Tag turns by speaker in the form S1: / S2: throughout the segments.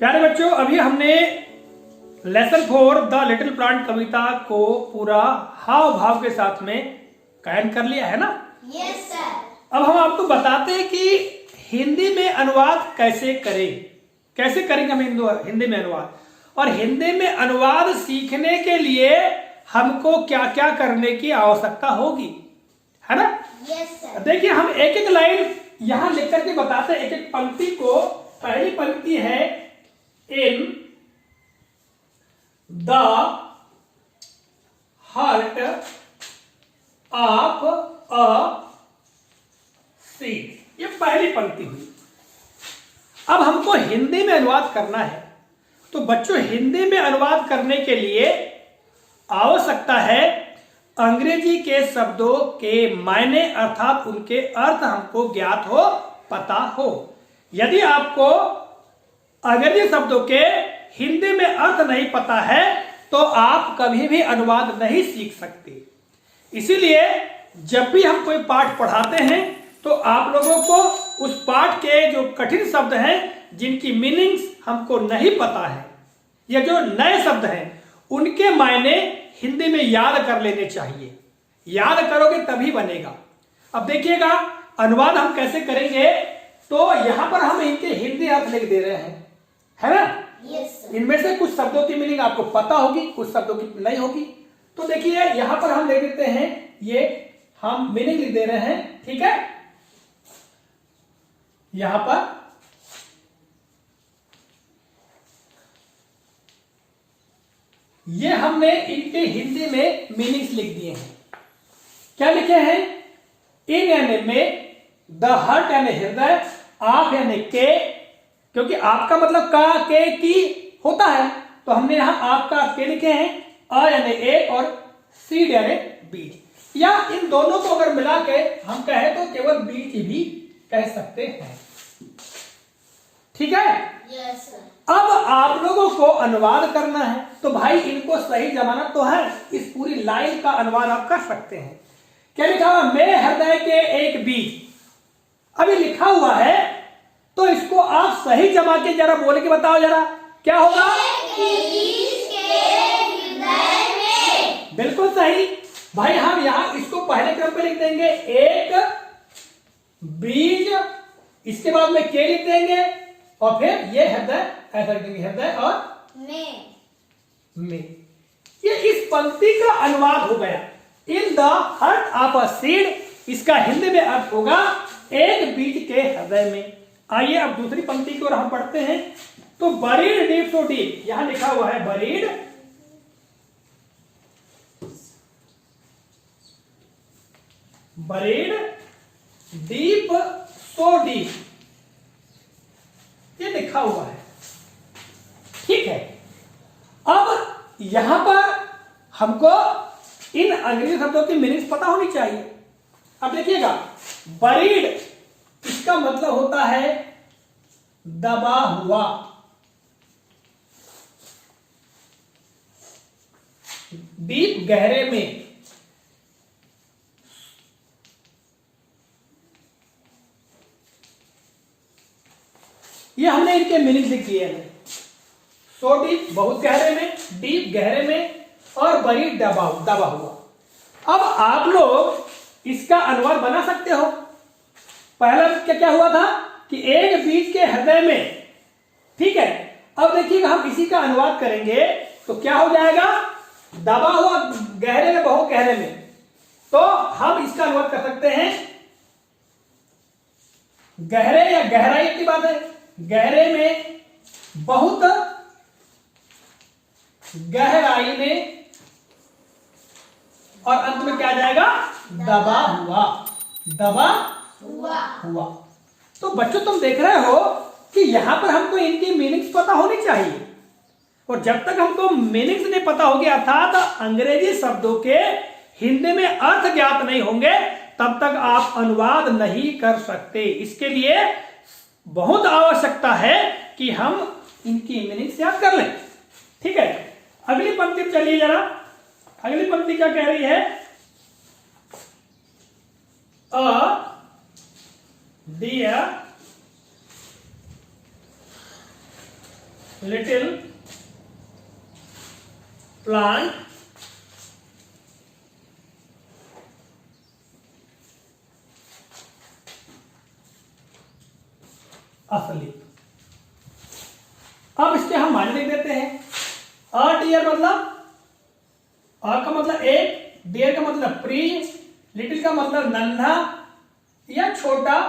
S1: प्यारे बच्चों, अभी हमने लेसन 4 द लिटिल प्लांट कविता को पूरा हाव भाव के साथ में गायन कर लिया है ना।
S2: Yes sir.
S1: अब हम आपको बताते हैं कि हिंदी में अनुवाद कैसे करें, कैसे करेंगे हम हिंदी में अनुवाद, और हिंदी में अनुवाद सीखने के लिए हमको क्या क्या करने की आवश्यकता होगी, है ना।
S2: Yes sir.
S1: देखिए, हम एक एक लाइन यहां लिख करके बताते हैं, एक एक पंक्ति को। पहली पंक्ति है in the heart of a seed, ये पहली पंक्ति हुई। अब हमको हिंदी में अनुवाद करना है, तो बच्चों हिंदी में अनुवाद करने के लिए आवश्यकता है अंग्रेजी के शब्दों के मायने अर्थात उनके अर्थ हमको ज्ञात हो, पता हो। यदि आपको अंग्रेजी शब्दों के हिंदी में अर्थ नहीं पता है तो आप कभी भी अनुवाद नहीं सीख सकते। इसीलिए जब भी हम कोई पाठ पढ़ाते हैं तो आप लोगों को उस पाठ के जो कठिन शब्द हैं, जिनकी मीनिंग्स हमको नहीं पता है, या जो नए शब्द हैं, उनके मायने हिंदी में याद कर लेने चाहिए। याद करोगे तभी बनेगा। अब देखिएगा अनुवाद हम कैसे करेंगे, तो यहां पर हम इनके हिंदी अर्थ लिख दे रहे हैं, है ना।
S2: Yes sir.
S1: इनमें से कुछ शब्दों की मीनिंग आपको पता होगी, कुछ शब्दों की नहीं होगी। तो देखिए यहां पर हम लिख देते हैं, ये हम मीनिंग लिख दे रहे हैं, ठीक है। यहां पर ये हमने इनके हिंदी में मीनिंग्स लिख दिए हैं। क्या लिखे हैं? इन यानी में, द हार्ट यानी हृदय, आप यानी के, क्योंकि आपका मतलब का, के, की होता है, तो हमने यहां आपका के लिखे हैं। अ यानी एक, और सीड यानी बीज, या इन दोनों को अगर मिला के हम कहें तो केवल बीज भी कह सकते हैं, ठीक है।
S2: Yes sir.
S1: अब आप लोगों को अनुवाद करना है, तो भाई इनको सही जमानत तो है, इस पूरी लाइन का अनुवाद आप कर सकते हैं। क्या लिखा हुआ? मेरे हृदय के एक बीज, अभी लिखा हुआ है, तो इसको आप सही जमा के जरा बोल के बताओ जरा, क्या होगा?
S2: बीज के हृदय में।
S1: बिल्कुल सही भाई। हम यहां इसको पहले क्रम पे लिख देंगे, एक बीज, इसके बाद में के लिख देंगे, और फिर ये हृदय ऐसा लिख देंगे, हृदय और में। ये इस पंक्ति का अनुवाद हो गया, in the heart of a seed. इसका हिंदी में अर्थ होगा एक बीज के हृदय में। आइए अब दूसरी पंक्ति की ओर हम पढ़ते हैं। तो बरीड डीप सो डीप, यहां लिखा हुआ है buried, buried deep so deep, ये लिखा हुआ है, ठीक है। अब यहां पर हमको इन अंग्रेजी शब्दों की मीनिंग्स पता होनी चाहिए। अब देखिएगा, बरीड इसका मतलब होता है दबा हुआ, डीप गहरे में, ये हमने इनके मीनिंग लिख दिए हैं। सो डीप बहुत गहरे में, डीप गहरे में, और बरीड दबा हुआ। अब आप लोग इसका अनुवाद बना सकते हो। पहला क्या क्या हुआ था कि एक बीज के हृदय में, ठीक है। अब देखिएगा हम इसी का अनुवाद करेंगे तो क्या हो जाएगा? दबा हुआ, गहरे में, बहुत गहरे में। तो हम इसका अनुवाद कर सकते हैं, गहरे या गहराई की बात है, गहरे में, बहुत गहराई में, और अंत में क्या आ जाएगा? दबा हुआ, दबा हुआ। तो बच्चों तुम देख रहे हो कि यहां पर हमको इनकी मीनिंग्स पता होनी चाहिए, और जब तक हमको मीनिंग्स नहीं पता होगी, अर्थात अंग्रेजी शब्दों के हिंदी में अर्थ ज्ञात नहीं होंगे, तब तक आप अनुवाद नहीं कर सकते। इसके लिए बहुत आवश्यकता है कि हम इनकी मीनिंग्स याद कर लें, ठीक है। अगली पंक्ति चलिए जरा, अगली पंक्ति क्या कह रही है? अ डियर लिटिल प्लांट asleep। अब इसके हम माने लिख देते हैं। अ डियर मतलब अ का मतलब एक, डियर का मतलब प्री, लिटिल का मतलब नन्हा या छोटा,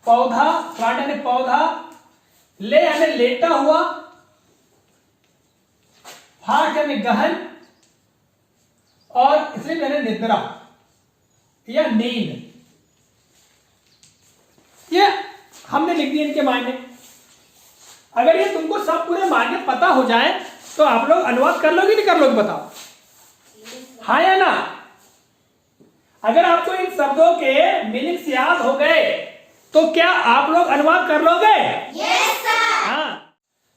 S1: पौधा, प्लांट यानी पौधा, ले यानी लेटा हुआ, फास्ट यानी गहन, और स्लीप यानी निद्रा या नींद। ये हमने लिख दिए इनके मायने। अगर ये तुमको सब पूरे मायने पता हो जाए तो आप लोग अनुवाद कर लोगे नहीं कर लोगे, बताओ हाँ या ना। अगर आपको इन शब्दों के मीनिंग्स याद हो गए तो क्या आप लोग अनुवाद कर लोगे?
S2: Yes sir.
S1: हाँ,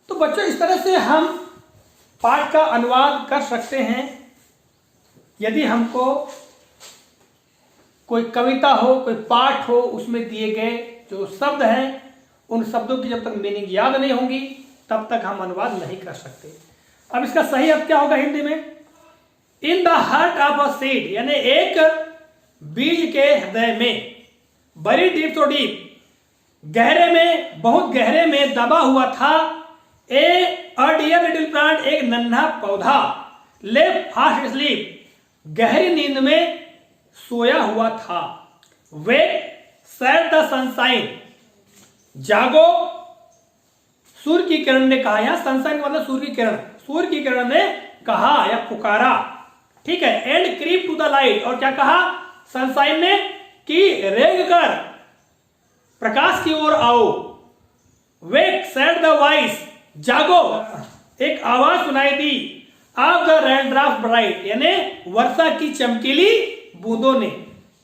S1: तो बच्चों इस तरह से हम पाठ का अनुवाद कर सकते हैं। यदि हमको कोई कविता हो, कोई पाठ हो, उसमें दिए गए जो शब्द हैं उन शब्दों की जब तक मीनिंग याद नहीं होंगी तब तक हम अनुवाद नहीं कर सकते। अब इसका सही अर्थ क्या होगा हिंदी में? In the heart of a seed यानी एक बीज के हृदय में, बड़ी डीप तो डीप, गहरे में, बहुत गहरे में दबा हुआ था, अ डियर लिटिल प्लांट एक नन्हा पौधा, ले फास्ट स्लीप गहरी नींद में सोया हुआ था, वे सैड द सनशाइन जागो सूर्य की किरण ने कहा। यहां सनशाइन मतलब सूर्य की किरण, सूर्य की किरण ने कहा या पुकारा, ठीक है। And creep to the light, और क्या कहा सनशाइन ने कि रेंग कर प्रकाश की ओर आओ, वेक सेड द वॉइस जागो एक आवाज सुनाई दी, ऑफ द रेनड्रॉप ब्राइट यानी वर्षा की चमकीली बूंदों ने,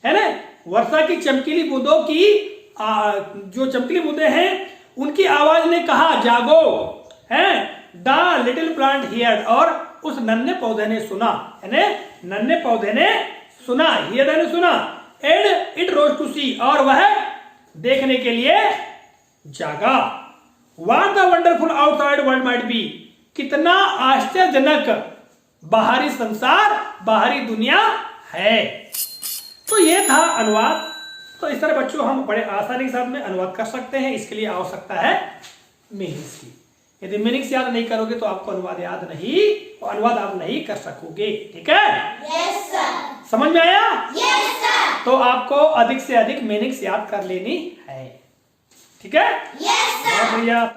S1: है ना, वर्षा की चमकीली बूंदों की जो चमकीली बूंदे हैं उनकी आवाज ने कहा जागो, है। द लिटिल प्लांट हियर्ड, और उस नन्हे पौधे ने सुना, यानी नन्हे पौधे ने सुना, हियर ने सुना, एंड इट रोज टू सी, और वह देखने के लिए जागा। What the wonderful outside world might be, कितना आश्चर्यजनक बाहरी संसार, बाहरी दुनिया है। तो ये था अनुवाद। तो इस तरह बच्चों हम बड़े आसानी के साथ में अनुवाद कर सकते हैं। इसके लिए आवश्यकता है मीनिंग्स की। यदि मीनिंग्स याद नहीं करोगे तो आपको अनुवाद याद नहीं, अनुवाद आप नहीं कर सकोगे, ठीक है?
S2: Yes sir.
S1: समझ में आया?
S2: Yes sir.
S1: तो आपको अधिक से अधिक मीनिंग्स याद कर लेनी है, ठीक है?
S2: Yes sir.
S1: भैया